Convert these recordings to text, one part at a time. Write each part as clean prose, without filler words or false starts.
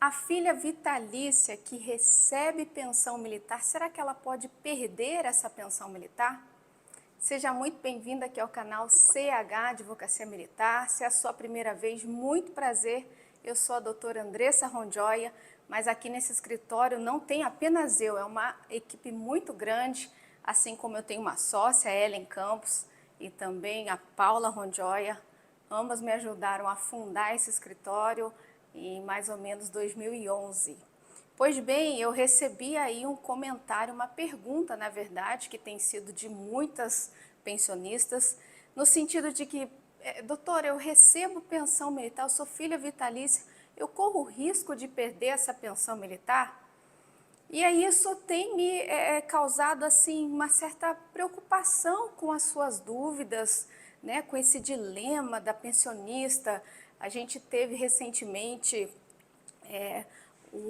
A filha vitalícia que recebe pensão militar, será que ela pode perder essa pensão militar? Seja muito bem-vinda aqui ao canal CH Advocacia Militar. Se é a sua primeira vez, muito prazer. Eu sou a doutora Andressa Ronjoia, mas aqui nesse escritório não tem apenas eu, é uma equipe muito grande, assim como eu tenho uma sócia, a Ellen Campos, e também a Paula Ronjoia. Ambas me ajudaram a fundar esse escritório em mais ou menos 2011. Pois bem, eu recebi aí um comentário, uma pergunta, na verdade, que tem sido de muitas pensionistas, no sentido de que, doutora, eu recebo pensão militar, eu sou filha vitalícia, eu corro o risco de perder essa pensão militar? E aí isso tem me causado assim uma certa preocupação com as suas dúvidas, né, com esse dilema da pensionista. A gente teve recentemente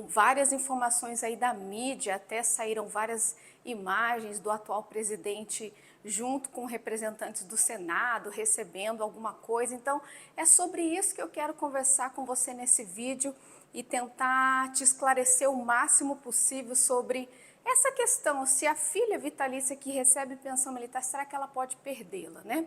várias informações aí da mídia, até saíram várias imagens do atual presidente junto com representantes do Senado recebendo alguma coisa. Então é sobre isso que eu quero conversar com você nesse vídeo e tentar te esclarecer o máximo possível sobre essa questão, se a filha vitalícia que recebe pensão militar, será que ela pode perdê-la, né?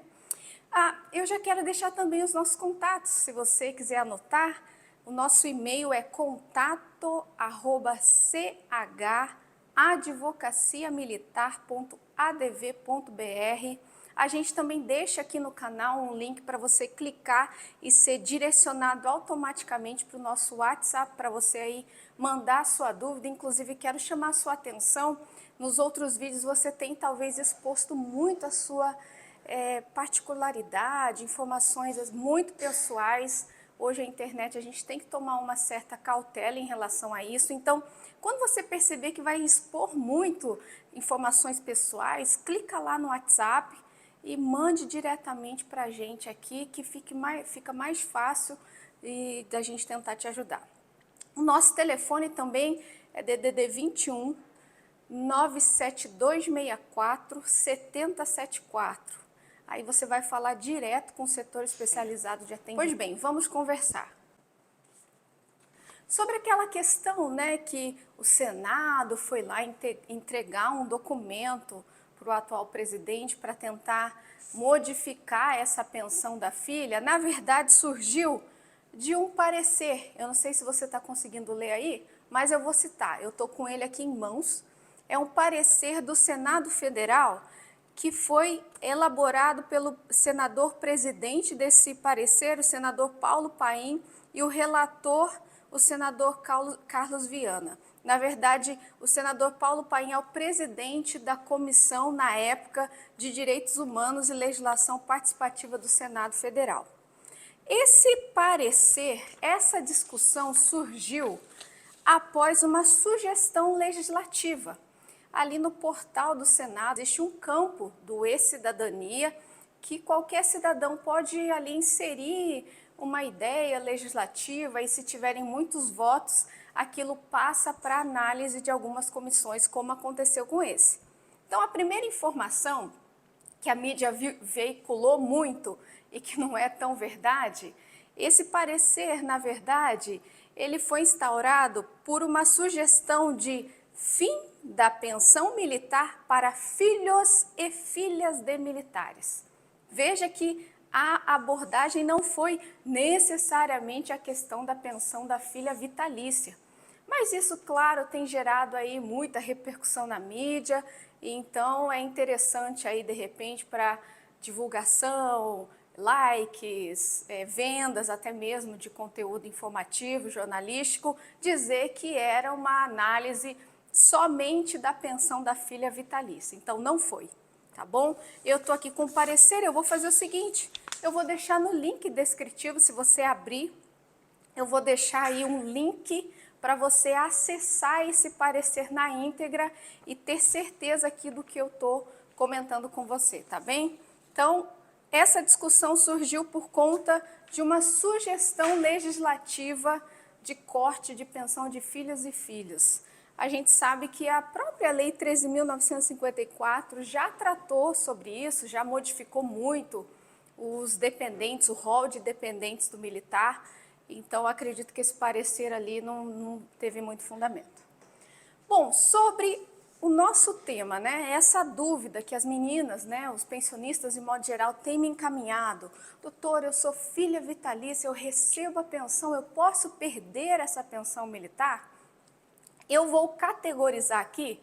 Eu já quero deixar também os nossos contatos, se você quiser anotar. O nosso e-mail é contato@chadvocaciamilitar.adv.br. A gente também deixa aqui no canal um link para você clicar e ser direcionado automaticamente para o nosso WhatsApp, para você aí mandar a sua dúvida. Inclusive, quero chamar a sua atenção, nos outros vídeos você tem talvez exposto muito a sua particularidade, informações muito pessoais. Hoje a internet, a gente tem que tomar uma certa cautela em relação a isso. Então, quando você perceber que vai expor muito informações pessoais, clica lá no WhatsApp e mande diretamente para a gente aqui, que fica mais fácil da gente tentar te ajudar. O nosso telefone também é DDD 21 97264 7074. Aí você vai falar direto com o setor especializado de atendimento. Pois bem, vamos conversar. Sobre aquela questão, né, que o Senado foi lá entregar um documento para o atual presidente para tentar modificar essa pensão da filha, na verdade surgiu de um parecer. Eu não sei se você está conseguindo ler aí, mas eu vou citar. Eu estou com ele aqui em mãos. É um parecer do Senado Federal que foi elaborado pelo senador presidente desse parecer, o senador Paulo Paim, e o relator, o senador Carlos Viana. Na verdade, o senador Paulo Paim é o presidente da comissão, na época, de Direitos Humanos e Legislação Participativa do Senado Federal. Esse parecer, essa discussão surgiu após uma sugestão legislativa. Ali no portal do Senado existe um campo do e-cidadania que qualquer cidadão pode ali inserir uma ideia legislativa e, se tiverem muitos votos, aquilo passa para análise de algumas comissões, como aconteceu com esse. Então, a primeira informação que a mídia veiculou muito e que não é tão verdade, esse parecer, na verdade, ele foi instaurado por uma sugestão de fim da pensão militar para filhos e filhas de militares. Veja que a abordagem não foi necessariamente a questão da pensão da filha vitalícia. Mas isso, claro, tem gerado aí muita repercussão na mídia, e então é interessante aí, de repente, para divulgação, likes, vendas até mesmo de conteúdo informativo, jornalístico, dizer que era uma análise somente da pensão da filha vitalícia. Então não foi, tá bom? Eu tô aqui com o parecer, eu vou fazer o seguinte, eu vou deixar no link descritivo, se você abrir, eu vou deixar aí um link para você acessar esse parecer na íntegra e ter certeza aqui do que eu tô comentando com você, tá bem? Então, essa discussão surgiu por conta de uma sugestão legislativa de corte de pensão de filhas e filhos. A gente sabe que a própria Lei 13.954 já tratou sobre isso, já modificou muito os dependentes, o rol de dependentes do militar, Então, acredito que esse parecer ali não teve muito fundamento. Bom, sobre o nosso tema, né, essa dúvida que as meninas, né, os pensionistas de modo geral têm me encaminhado. Doutor, eu sou filha vitalícia, eu recebo a pensão, eu posso perder essa pensão militar? Eu vou categorizar aqui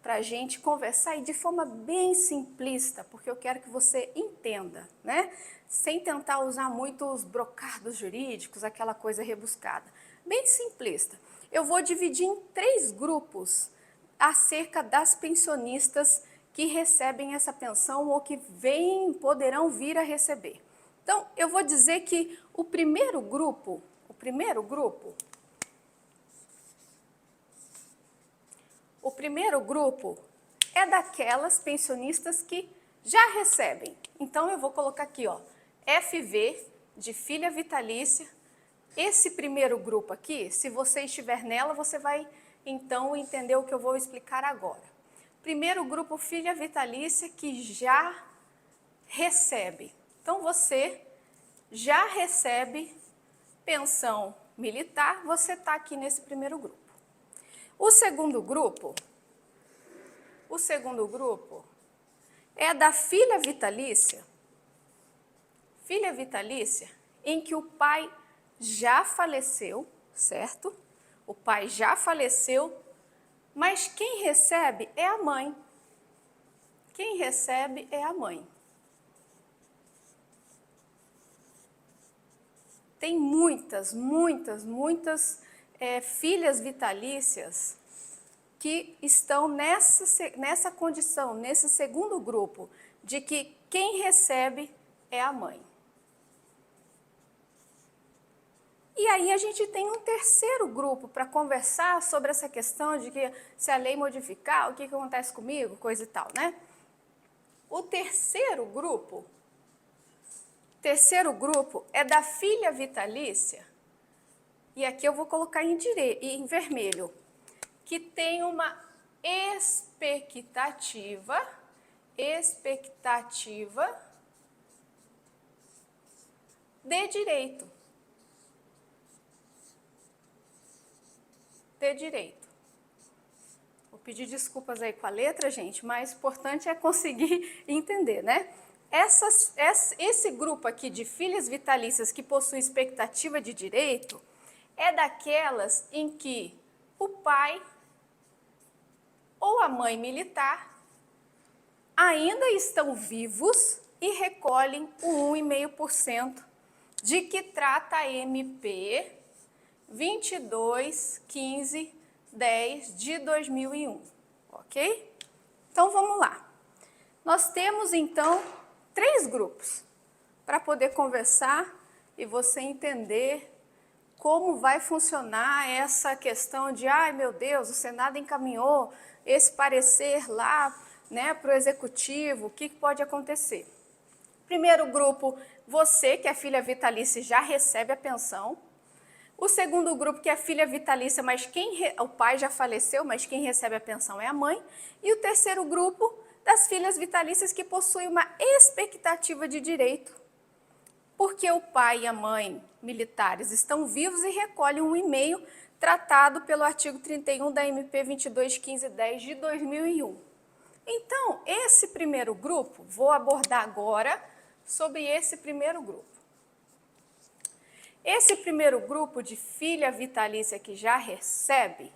para a gente conversar e de forma bem simplista, porque eu quero que você entenda, né? Sem tentar usar muitos brocados jurídicos, aquela coisa rebuscada. Bem simplista. Eu vou dividir em 3 grupos acerca das pensionistas que recebem essa pensão ou que poderão vir a receber. Então, eu vou dizer que o primeiro grupo é daquelas pensionistas que já recebem. Então, eu vou colocar aqui, ó, FV, de filha vitalícia. Esse primeiro grupo aqui, se você estiver nela, você vai, então, entender o que eu vou explicar agora. Primeiro grupo, filha vitalícia, que já recebe. Então, você já recebe pensão militar, você está aqui nesse primeiro grupo. O segundo grupo é da filha vitalícia em que o pai já faleceu, certo? O pai já faleceu, mas quem recebe é a mãe. Quem recebe é a mãe. Tem muitas filhas vitalícias que estão nessa condição, nesse segundo grupo, de que quem recebe é a mãe. E aí a gente tem um terceiro grupo para conversar sobre essa questão de que se a lei modificar, o que acontece comigo, coisa e tal, né? O terceiro grupo é da filha vitalícia, e aqui eu vou colocar em vermelho, que tem uma expectativa de direito. Vou pedir desculpas aí com a letra, gente, mas o importante é conseguir entender, né? Esse grupo aqui de filhas vitalícias que possuem expectativa de direito é daquelas em que o pai ou a mãe militar ainda estão vivos e recolhem o 1,5% de que trata a MP 22.15.10 de 2001, ok? Então, vamos lá. Nós temos, então, 3 grupos para poder conversar e você entender como vai funcionar essa questão de, ai meu Deus, o Senado encaminhou esse parecer lá, né, para o Executivo, o que pode acontecer? Primeiro grupo, você que é filha vitalícia já recebe a pensão. O segundo grupo, que é filha vitalícia, mas o pai já faleceu, mas quem recebe a pensão é a mãe. E o terceiro grupo, das filhas vitalícias que possuem uma expectativa de direito, porque o pai e a mãe militares estão vivos e recolhem um e-mail tratado pelo artigo 31 da MP 22.15.10 de 2001. Então, esse primeiro grupo, vou abordar agora sobre esse primeiro grupo. Esse primeiro grupo de filha vitalícia que já recebe,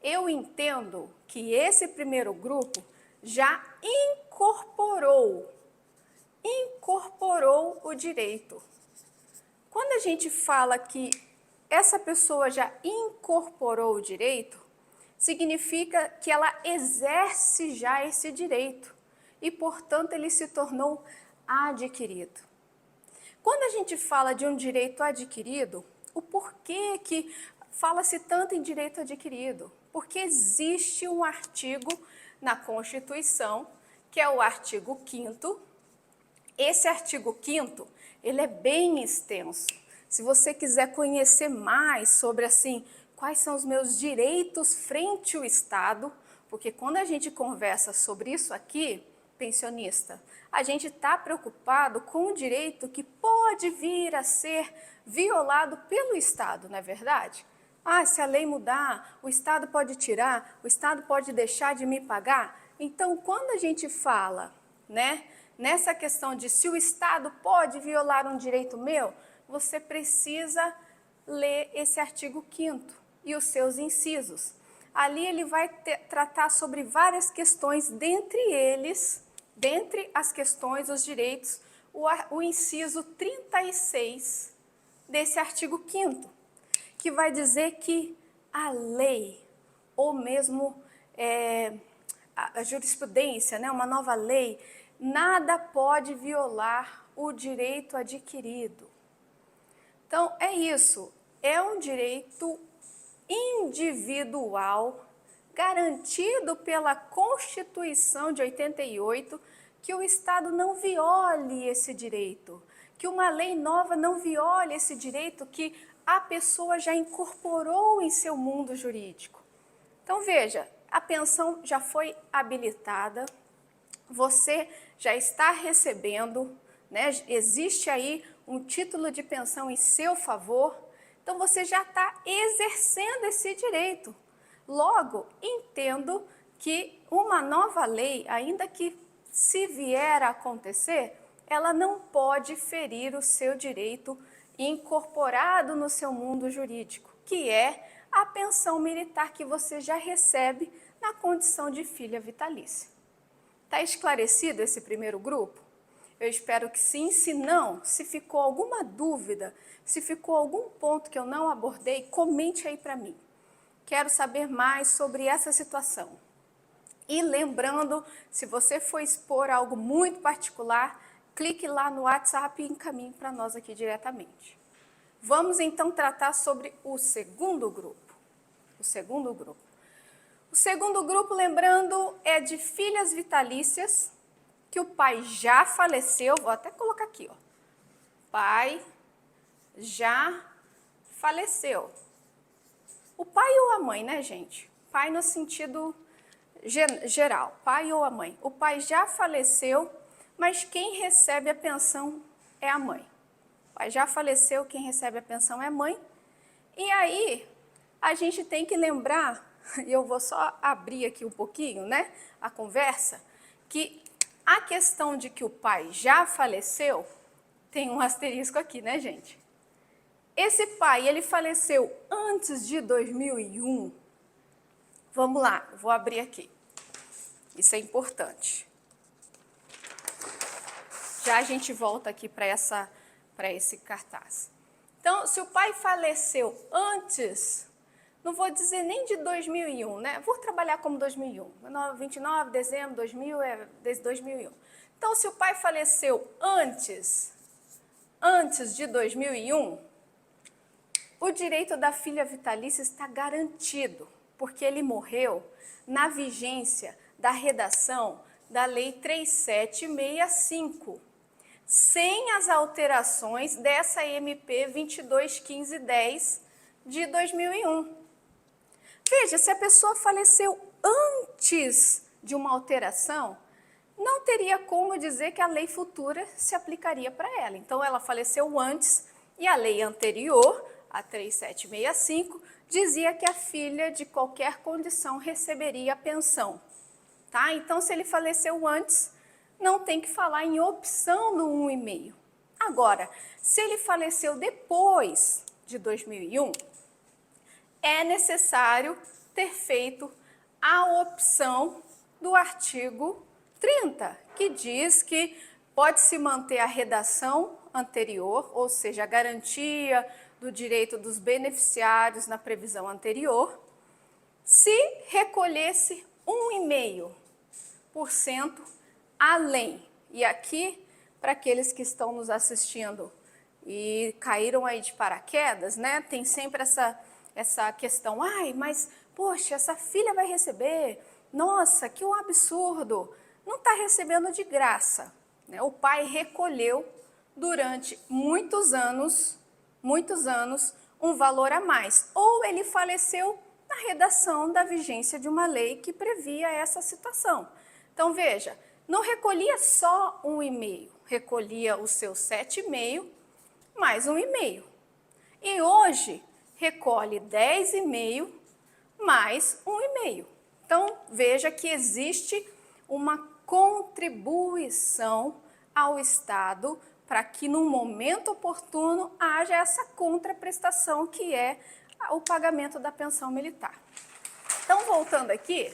eu entendo que esse primeiro grupo já incorporou o direito. Quando a gente fala que essa pessoa já incorporou o direito, significa que ela exerce já esse direito e, portanto, ele se tornou adquirido. Quando a gente fala de um direito adquirido, o porquê que fala-se tanto em direito adquirido? Porque existe um artigo na Constituição, que é o artigo 5º. Esse artigo 5º, ele é bem extenso. Se você quiser conhecer mais sobre, assim, quais são os meus direitos frente ao Estado, porque quando a gente conversa sobre isso aqui, pensionista, a gente está preocupado com o direito que pode pode vir a ser violado pelo Estado, não é verdade? Ah, se a lei mudar, o Estado pode tirar, o Estado pode deixar de me pagar. Então, quando a gente fala, né, nessa questão de se o Estado pode violar um direito meu, você precisa ler esse artigo 5º e os seus incisos. Ali ele vai tratar sobre várias questões, dentre as questões, os direitos, o inciso 36 desse artigo 5º, que vai dizer que a lei, ou mesmo a jurisprudência, né, uma nova lei, nada pode violar o direito adquirido. Então, é isso, é um direito individual, garantido pela Constituição de 88, que o Estado não viole esse direito, que uma lei nova não viole esse direito que a pessoa já incorporou em seu mundo jurídico. Então, veja, a pensão já foi habilitada, você já está recebendo, né? Existe aí um título de pensão em seu favor, então você já está exercendo esse direito. Logo, entendo que uma nova lei, ainda que se vier a acontecer, ela não pode ferir o seu direito incorporado no seu mundo jurídico, que é a pensão militar que você já recebe na condição de filha vitalícia. Está esclarecido esse primeiro grupo? Eu espero que sim. Se não, se ficou alguma dúvida, se ficou algum ponto que eu não abordei, comente aí para mim. Quero saber mais sobre essa situação. E lembrando, se você for expor algo muito particular, clique lá no WhatsApp e encaminhe para nós aqui diretamente. Vamos então tratar sobre o segundo grupo. O segundo grupo, lembrando, é de filhas vitalícias que o pai já faleceu. Vou até colocar aqui, ó. Pai já faleceu. O pai ou a mãe, né, gente? Pai no sentido geral, pai ou a mãe. O pai já faleceu, mas quem recebe a pensão é a mãe. O pai já faleceu, quem recebe a pensão é a mãe. E aí, a gente tem que lembrar, e eu vou só abrir aqui um pouquinho, né, a conversa, que a questão de que o pai já faleceu, tem um asterisco aqui, né, gente? Esse pai, ele faleceu antes de 2001. Vamos lá, vou abrir aqui. Isso é importante. Já a gente volta aqui para esse cartaz. Então, se o pai faleceu antes, não vou dizer nem de 2001, né? Vou trabalhar como 2001. 29 de dezembro de 2000 é desde 2001. Então, se o pai faleceu antes de 2001, o direito da filha vitalícia está garantido, porque ele morreu na vigência da redação da Lei 3765, sem as alterações dessa MP 22.15.10 de 2001. Veja, se a pessoa faleceu antes de uma alteração, não teria como dizer que a lei futura se aplicaria para ela. Então, ela faleceu antes e a lei anterior, a 3765, dizia que a filha de qualquer condição receberia a pensão. Tá? Então, se ele faleceu antes, não tem que falar em opção no 1,5. Agora, se ele faleceu depois de 2001, é necessário ter feito a opção do artigo 30, que diz que pode-se manter a redação anterior, ou seja, a garantia do direito dos beneficiários na previsão anterior, se recolhesse 1,5% além. E aqui, para aqueles que estão nos assistindo e caíram aí de paraquedas, né, tem sempre essa questão, ai, mas, poxa, essa filha vai receber, nossa, que um absurdo, não está recebendo de graça, né? O pai recolheu durante muitos anos, um valor a mais, ou ele faleceu na redação da vigência de uma lei que previa essa situação. Então, veja, não recolhia só 1,5, recolhia os seus 7,5 mais 1,5. E hoje recolhe 10,5 mais 1,5. Então, veja que existe uma contribuição ao Estado para que, no momento oportuno, haja essa contraprestação que é o pagamento da pensão militar. Então, voltando aqui,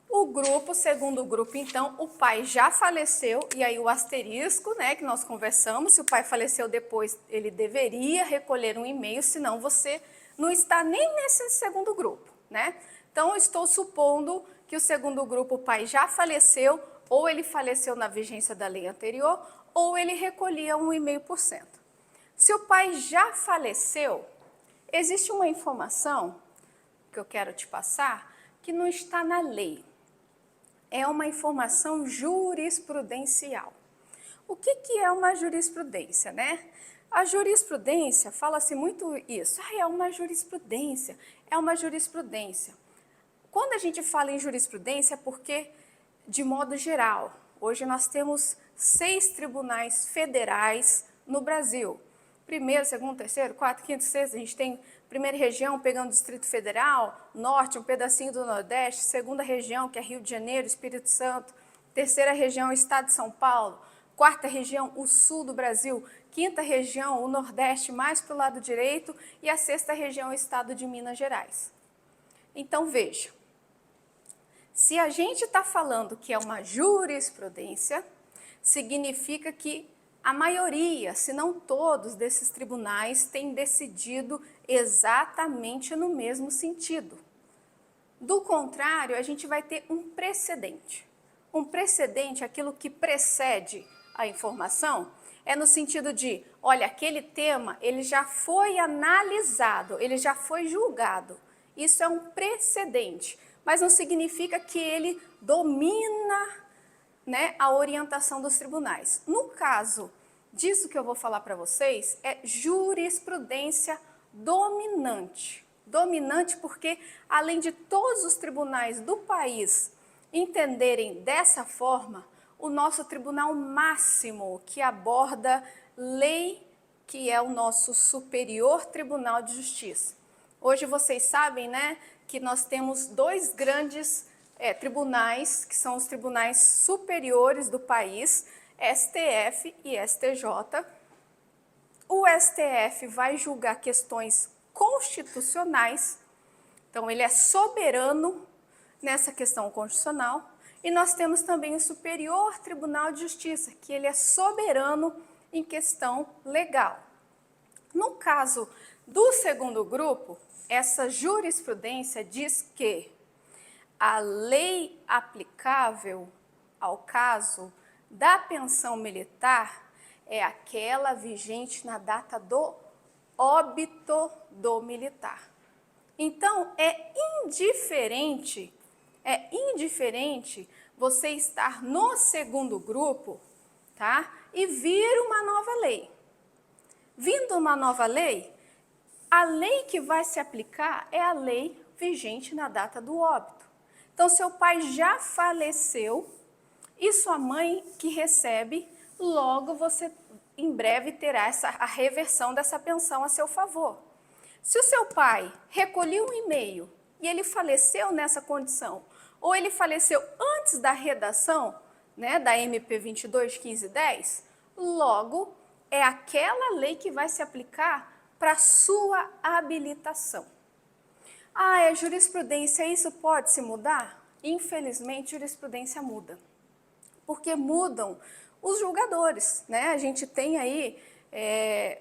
o segundo grupo, então, o pai já faleceu, e aí o asterisco, né, que nós conversamos, se o pai faleceu depois, ele deveria recolher 1,5, senão você não está nem nesse segundo grupo, né? Então, eu estou supondo que o segundo grupo, o pai já faleceu, ou ele faleceu na vigência da lei anterior, ou ele recolhia 1,5%. Se o pai já faleceu, existe uma informação que eu quero te passar que não está na lei. É uma informação jurisprudencial. O que é uma jurisprudência, né? A jurisprudência, fala-se muito isso, é uma jurisprudência, é uma jurisprudência. Quando a gente fala em jurisprudência é porque, de modo geral, hoje nós temos 6 tribunais federais no Brasil. Primeiro, segundo, terceiro, quarto, quinto, sexto, a gente tem primeira região pegando o Distrito Federal, norte, um pedacinho do Nordeste, segunda região, que é Rio de Janeiro, Espírito Santo, terceira região, Estado de São Paulo, quarta região, o sul do Brasil, quinta região, o Nordeste, mais para o lado direito, e a sexta região, o Estado de Minas Gerais. Então, veja, se a gente está falando que é uma jurisprudência, significa que a maioria, se não todos, desses tribunais têm decidido exatamente no mesmo sentido. Do contrário, a gente vai ter um precedente. Um precedente, aquilo que precede a informação, é no sentido de, olha, aquele tema, ele já foi analisado, ele já foi julgado. Isso é um precedente, mas não significa que ele domina, né, a orientação dos tribunais. No caso disso que eu vou falar para vocês, é jurisprudência dominante. Dominante porque, além de todos os tribunais do país entenderem dessa forma, o nosso tribunal máximo que aborda lei, que é o nosso Superior Tribunal de Justiça. Hoje vocês sabem, né, que nós temos 2 grandes tribunais, que são os tribunais superiores do país, STF e STJ. O STF vai julgar questões constitucionais, então ele é soberano nessa questão constitucional, e nós temos também o Superior Tribunal de Justiça, que ele é soberano em questão legal. No caso do segundo grupo, essa jurisprudência diz que a lei aplicável ao caso da pensão militar é aquela vigente na data do óbito do militar. Então, é indiferente você estar no segundo grupo, tá? E vir uma nova lei. Vindo uma nova lei, a lei que vai se aplicar é a lei vigente na data do óbito. Então, seu pai já faleceu e sua mãe que recebe, logo você em breve terá a reversão dessa pensão a seu favor. Se o seu pai recolheu 1,5 e ele faleceu nessa condição, ou ele faleceu antes da redação, né, da MP 22.15.10, logo é aquela lei que vai se aplicar para sua habilitação. Ah, é jurisprudência, isso pode se mudar? Infelizmente, jurisprudência muda, porque mudam os julgadores, né? A gente tem aí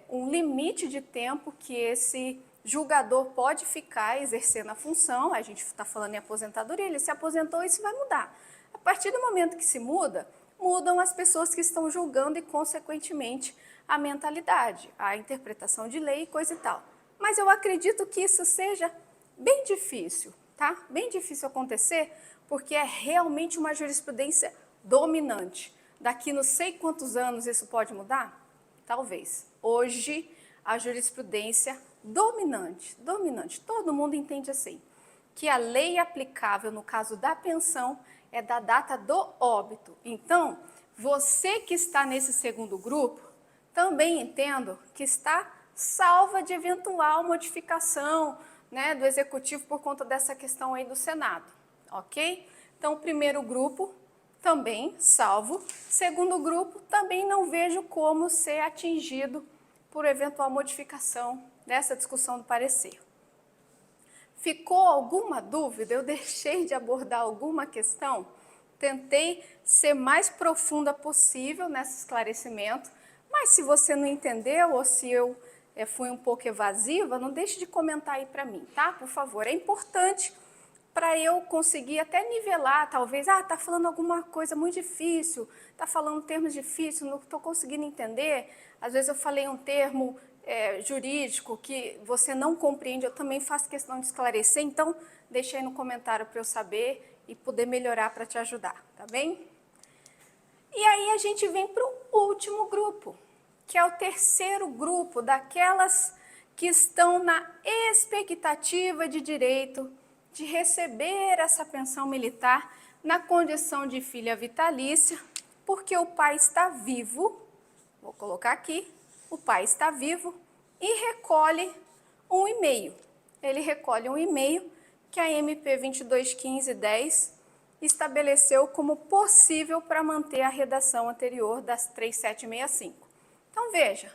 um limite de tempo que esse julgador pode ficar exercendo a função. A gente está falando em aposentadoria, ele se aposentou, isso vai mudar. A partir do momento que se muda, mudam as pessoas que estão julgando e, consequentemente, a mentalidade, a interpretação de lei e coisa e tal. Mas eu acredito que isso seja bem difícil, tá? Bem difícil acontecer, porque é realmente uma jurisprudência dominante. Daqui não sei quantos anos isso pode mudar? Talvez. Hoje, a jurisprudência dominante, todo mundo entende assim, que a lei aplicável no caso da pensão é da data do óbito. Então, você que está nesse segundo grupo, também entendo que está salva de eventual modificação, né, do Executivo por conta dessa questão aí do Senado, ok? Então, o primeiro grupo também salvo. Segundo grupo, também não vejo como ser atingido por eventual modificação dessa discussão do parecer. Ficou alguma dúvida? Eu deixei de abordar alguma questão? Tentei ser mais profunda possível nesse esclarecimento, mas se você não entendeu ou se eu fui um pouco evasiva, não deixe de comentar aí para mim, tá? Por favor, é importante para eu conseguir até nivelar, talvez, tá falando alguma coisa muito difícil, tá falando termos difíceis, não estou conseguindo entender. Às vezes eu falei um termo jurídico que você não compreende, eu também faço questão de esclarecer, então deixa aí no comentário para eu saber e poder melhorar para te ajudar, tá bem? E aí a gente vem para o último grupo, que é o terceiro grupo daquelas que estão na expectativa de direito de receber essa pensão militar na condição de filha vitalícia, porque o pai está vivo, vou colocar aqui, o pai está vivo e recolhe um e-mail. Ele recolhe um e-mail que a MP 2215-10 estabeleceu como possível para manter a redação anterior das 3765. Então, veja,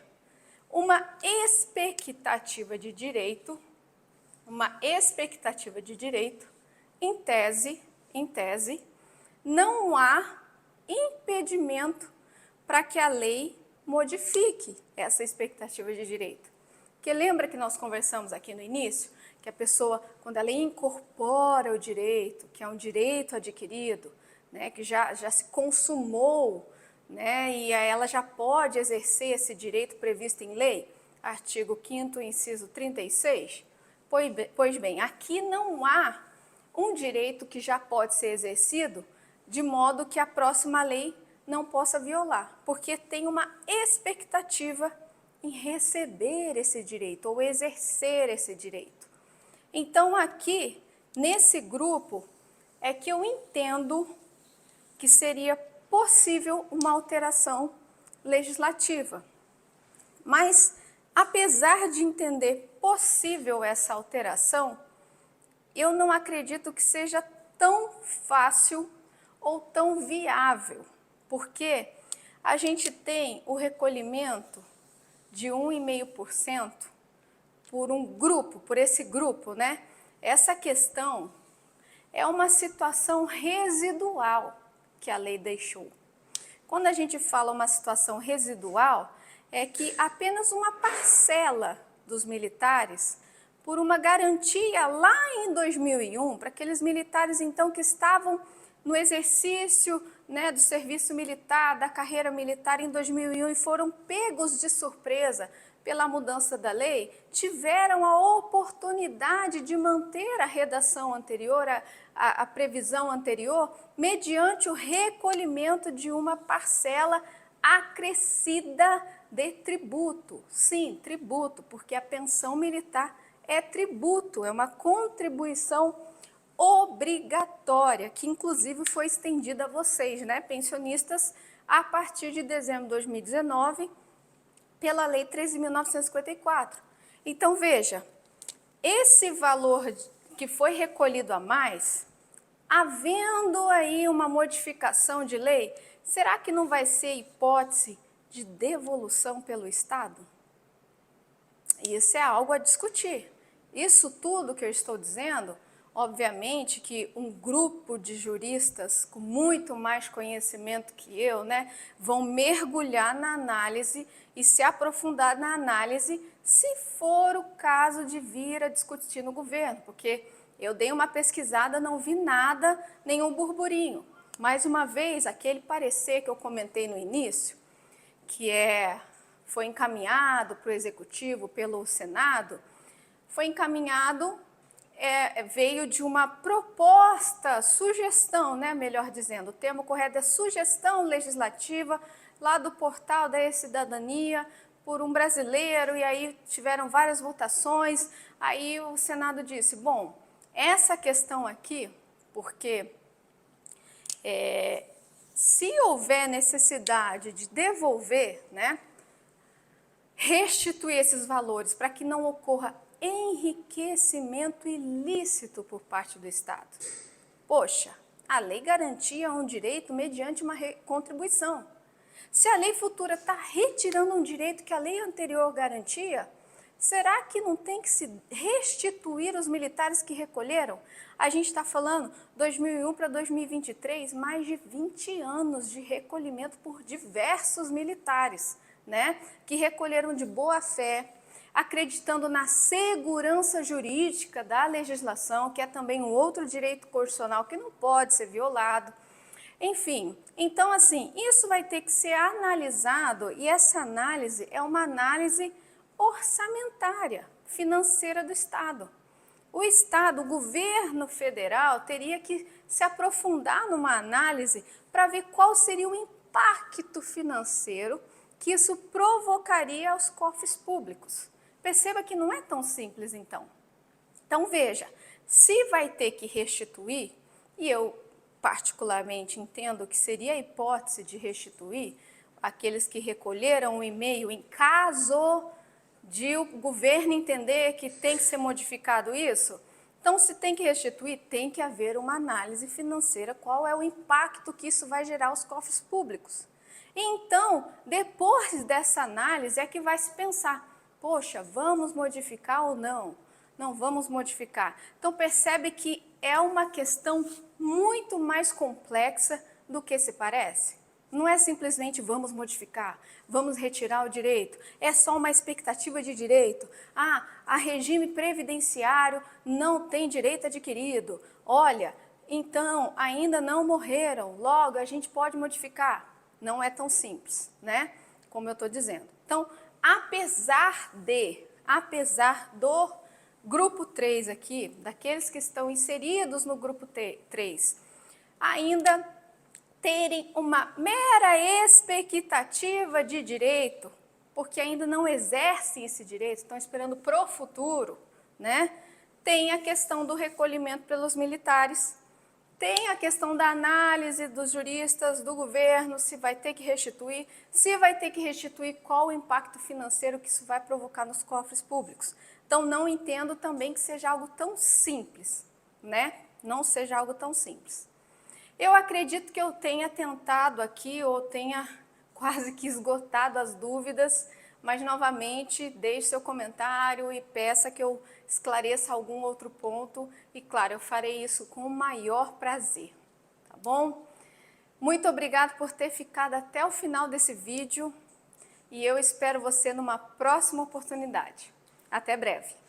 uma expectativa de direito, em tese, não há impedimento para que a lei modifique essa expectativa de direito. Porque lembra que nós conversamos aqui no início, que a pessoa, quando ela incorpora o direito, que é um direito adquirido, né, que já se consumou, né, e ela já pode exercer esse direito previsto em lei, artigo 5º, inciso 36. Pois bem, aqui não há um direito que já pode ser exercido de modo que a próxima lei não possa violar, porque tem uma expectativa em receber esse direito ou exercer esse direito. Então, aqui, nesse grupo, é que eu entendo que seria possível uma alteração legislativa. Mas, apesar de entender possível essa alteração, eu não acredito que seja tão fácil ou tão viável, porque a gente tem o recolhimento de 1,5% por esse grupo, né? Essa questão é uma situação residual que a lei deixou. Quando a gente fala uma situação residual, é que apenas uma parcela dos militares, por uma garantia lá em 2001, para aqueles militares então que estavam no exercício, né, do serviço militar, da carreira militar em 2001 e foram pegos de surpresa pela mudança da lei, tiveram a oportunidade de manter a redação anterior, a previsão anterior, mediante o recolhimento de uma parcela acrescida de tributo. Sim, tributo, porque a pensão militar é tributo, é uma contribuição obrigatória, que inclusive foi estendida a vocês, né, pensionistas, a partir de dezembro de 2019, pela Lei 13.954. Então, veja, esse valor que foi recolhido a mais, havendo aí uma modificação de lei, será que não vai ser hipótese de devolução pelo Estado? Isso é algo a discutir. Isso tudo que eu estou dizendo, obviamente que um grupo de juristas com muito mais conhecimento que eu, né, vão mergulhar na análise e se aprofundar na análise se for o caso de vir a discutir no governo, porque eu dei uma pesquisada, não vi nada, nenhum burburinho. Mais uma vez, aquele parecer que eu comentei no início, que foi encaminhado para o Executivo pelo Senado, foi encaminhado, veio de uma proposta, sugestão, né, melhor dizendo, o termo correto é sugestão legislativa, lá do portal da E-Cidadania, por um brasileiro, e aí tiveram várias votações, aí o Senado disse, bom, essa questão aqui, porque se houver necessidade de devolver, né, restituir esses valores para que não ocorra enriquecimento ilícito por parte do Estado. Poxa, a lei garantia um direito mediante uma contribuição. Se a lei futura está retirando um direito que a lei anterior garantia, será que não tem que se restituir os militares que recolheram? A gente está falando 2001 para 2023, mais de 20 anos de recolhimento por diversos militares, né? Que recolheram de boa fé, acreditando na segurança jurídica da legislação, que é também um outro direito constitucional que não pode ser violado. Enfim, então assim, isso vai ter que ser analisado e essa análise é uma análise orçamentária, financeira do Estado. O Estado, o governo federal, teria que se aprofundar numa análise para ver qual seria o impacto financeiro que isso provocaria aos cofres públicos. Perceba que não é tão simples, então. Então, veja, se vai ter que restituir, e eu particularmente entendo que seria a hipótese de restituir aqueles que recolheram o e-mail em caso de o governo entender que tem que ser modificado isso. Então, se tem que restituir, tem que haver uma análise financeira, qual é o impacto que isso vai gerar aos cofres públicos. Então, depois dessa análise é que vai se pensar, poxa, vamos modificar ou não? Não vamos modificar. Então, percebe que é uma questão muito mais complexa do que se parece. Não é simplesmente vamos modificar, vamos retirar o direito, é só uma expectativa de direito. Ah, a regime previdenciário não tem direito adquirido. Olha, então ainda não morreram, logo a gente pode modificar. Não é tão simples, né? Como eu estou dizendo. Então, apesar do grupo 3 aqui, daqueles que estão inseridos no grupo 3, ainda terem uma mera expectativa de direito, porque ainda não exercem esse direito, estão esperando pro futuro, né? Tem a questão do recolhimento pelos militares, tem a questão da análise dos juristas, do governo, se vai ter que restituir, qual o impacto financeiro que isso vai provocar nos cofres públicos. Então, não entendo também que seja algo tão simples, né? Não seja algo tão simples. Eu acredito que eu tenha tentado aqui, ou tenha quase que esgotado as dúvidas, mas novamente deixe seu comentário e peça que eu esclareça algum outro ponto e claro, eu farei isso com o maior prazer, tá bom? Muito obrigada por ter ficado até o final desse vídeo e eu espero você numa próxima oportunidade. Até breve!